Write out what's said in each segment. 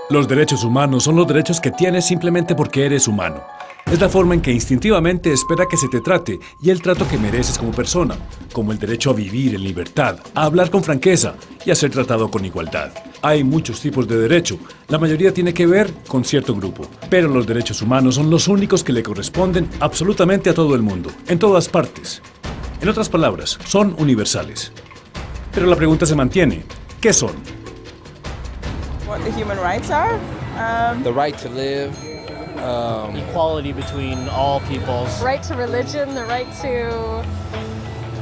Los derechos humanos son los derechos que tienes simplemente porque eres humano. Es la forma en que instintivamente espera que se te trate y el trato que mereces como persona, como el derecho a vivir en libertad, a hablar con franqueza y a ser tratado con igualdad. Hay muchos tipos de derecho, la mayoría tiene que ver con cierto grupo, pero los derechos humanos son los únicos que le corresponden absolutamente a todo el mundo, en todas partes. En otras palabras, son universales. Pero la pregunta se mantiene, ¿qué son? What the human rights are? The right to live. Equality between all peoples. Right to religion, the right to...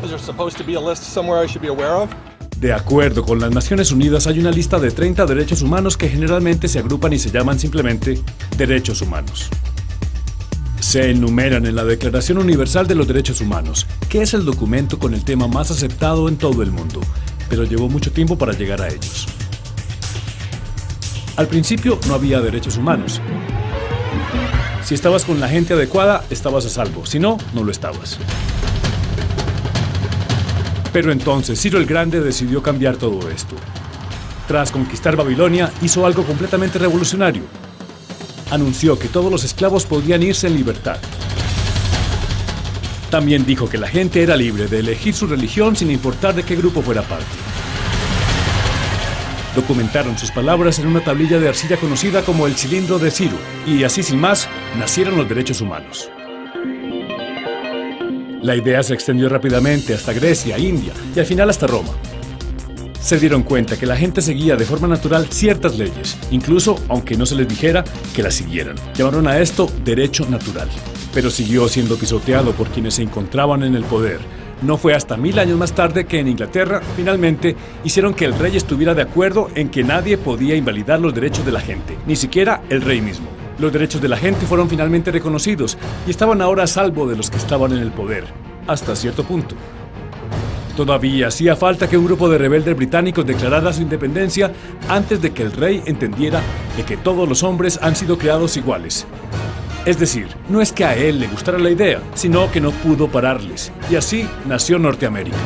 Is there supposed to be a list somewhere I should be aware of? De acuerdo con las Naciones Unidas, hay una lista de 30 derechos humanos que generalmente se agrupan y se llaman simplemente derechos humanos. Se enumeran en la Declaración Universal de los Derechos Humanos, que es el documento con el tema más aceptado en todo el mundo, pero llevó mucho tiempo para llegar a ellos. Al principio no había derechos humanos. Si estabas con la gente adecuada, estabas a salvo. Si no, no lo estabas. Pero entonces Ciro el Grande decidió cambiar todo esto. Tras conquistar Babilonia, hizo algo completamente revolucionario. Anunció que todos los esclavos podían irse en libertad. También dijo que la gente era libre de elegir su religión sin importar de qué grupo fuera parte. Documentaron sus palabras en una tablilla de arcilla conocida como el cilindro de Ciro, y así sin más, nacieron los derechos humanos. La idea se extendió rápidamente hasta Grecia, India y al final hasta Roma. Se dieron cuenta que la gente seguía de forma natural ciertas leyes, incluso aunque no se les dijera que las siguieran. Llamaron a esto derecho natural, pero siguió siendo pisoteado por quienes se encontraban en el poder. No fue hasta 1000 años más tarde que en Inglaterra, finalmente, hicieron que el rey estuviera de acuerdo en que nadie podía invalidar los derechos de la gente, ni siquiera el rey mismo. Los derechos de la gente fueron finalmente reconocidos y estaban ahora a salvo de los que estaban en el poder, hasta cierto punto. Todavía hacía falta que un grupo de rebeldes británicos declarara su independencia antes de que el rey entendiera de que todos los hombres han sido creados iguales. Es decir, no es que a él le gustara la idea, sino que no pudo pararles. Y así nació Norteamérica.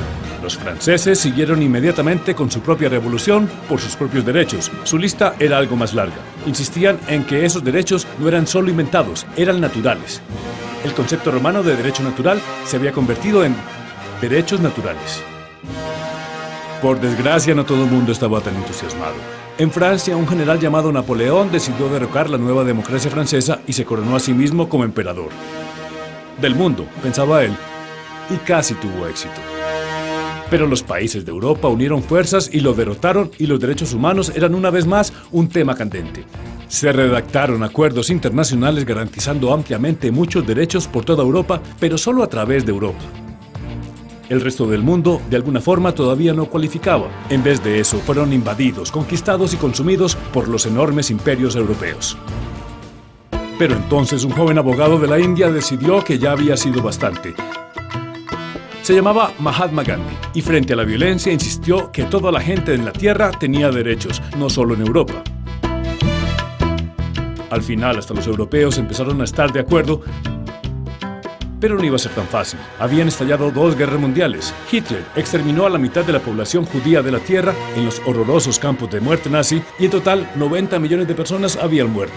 Los franceses siguieron inmediatamente con su propia revolución por sus propios derechos. Su lista era algo más larga. Insistían en que esos derechos no eran solo inventados, eran naturales. El concepto romano de derecho natural se había convertido en derechos naturales. Por desgracia, no todo el mundo estaba tan entusiasmado. En Francia, un general llamado Napoleón decidió derrocar la nueva democracia francesa y se coronó a sí mismo como emperador. Del mundo, pensaba él, y casi tuvo éxito. Pero los países de Europa unieron fuerzas y lo derrotaron, y los derechos humanos eran una vez más un tema candente. Se redactaron acuerdos internacionales garantizando ampliamente muchos derechos por toda Europa, pero solo a través de Europa. El resto del mundo, de alguna forma, todavía no cualificaba. En vez de eso, fueron invadidos, conquistados y consumidos por los enormes imperios europeos. Pero entonces un joven abogado de la India decidió que ya había sido bastante. Se llamaba Mahatma Gandhi, y frente a la violencia insistió que toda la gente en la Tierra tenía derechos, no solo en Europa. Al final, hasta los europeos empezaron a estar de acuerdo, pero no iba a ser tan fácil. Habían estallado 2 guerras mundiales. Hitler exterminó a la mitad de la población judía de la Tierra en los horrorosos campos de muerte nazi y en total 90 millones de personas habían muerto.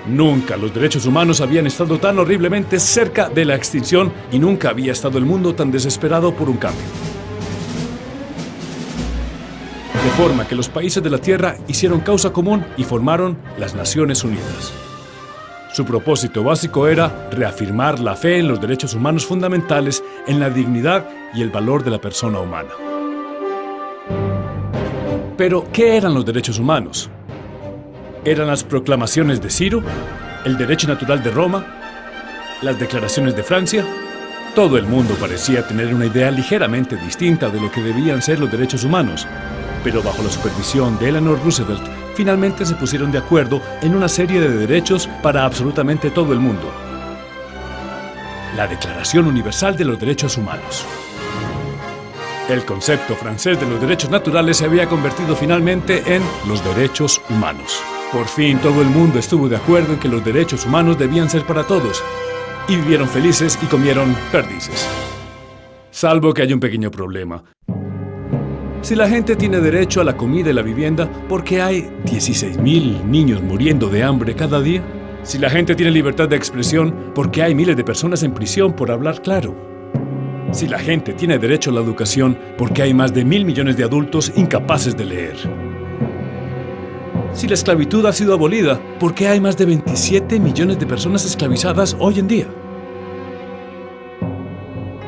Nunca los derechos humanos habían estado tan horriblemente cerca de la extinción y nunca había estado el mundo tan desesperado por un cambio. De forma que los países de la Tierra hicieron causa común y formaron las Naciones Unidas. Su propósito básico era reafirmar la fe en los derechos humanos fundamentales, en la dignidad y el valor de la persona humana. Pero, ¿qué eran los derechos humanos? ¿Eran las proclamaciones de Ciro? ¿El derecho natural de Roma? ¿Las declaraciones de Francia? Todo el mundo parecía tener una idea ligeramente distinta de lo que debían ser los derechos humanos, pero bajo la supervisión de Eleanor Roosevelt, finalmente se pusieron de acuerdo en una serie de derechos para absolutamente todo el mundo. La Declaración Universal de los Derechos Humanos. El concepto francés de los derechos naturales se había convertido finalmente en los derechos humanos. Por fin todo el mundo estuvo de acuerdo en que los derechos humanos debían ser para todos, y vivieron felices y comieron perdices. Salvo que hay un pequeño problema. Si la gente tiene derecho a la comida y la vivienda, ¿por qué hay 16.000 niños muriendo de hambre cada día? Si la gente tiene libertad de expresión, ¿por qué hay miles de personas en prisión por hablar claro? Si la gente tiene derecho a la educación, ¿por qué hay más de 1.000 millones de adultos incapaces de leer? Si la esclavitud ha sido abolida, ¿por qué hay más de 27 millones de personas esclavizadas hoy en día?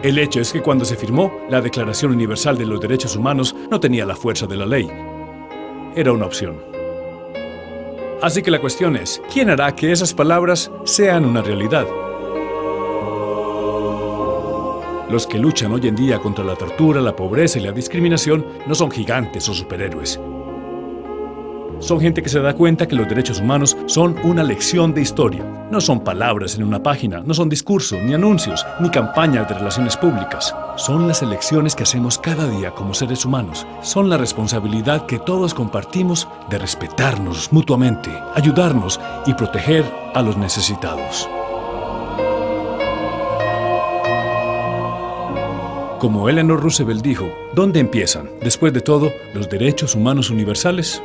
El hecho es que cuando se firmó la Declaración Universal de los Derechos Humanos no tenía la fuerza de la ley. Era una opción. Así que la cuestión es, ¿quién hará que esas palabras sean una realidad? Los que luchan hoy en día contra la tortura, la pobreza y la discriminación no son gigantes o superhéroes. Son gente que se da cuenta que los derechos humanos son una lección de historia. No son palabras en una página, no son discursos, ni anuncios, ni campañas de relaciones públicas. Son las elecciones que hacemos cada día como seres humanos. Son la responsabilidad que todos compartimos de respetarnos mutuamente, ayudarnos y proteger a los necesitados. Como Eleanor Roosevelt dijo, ¿dónde empiezan, después de todo, los derechos humanos universales?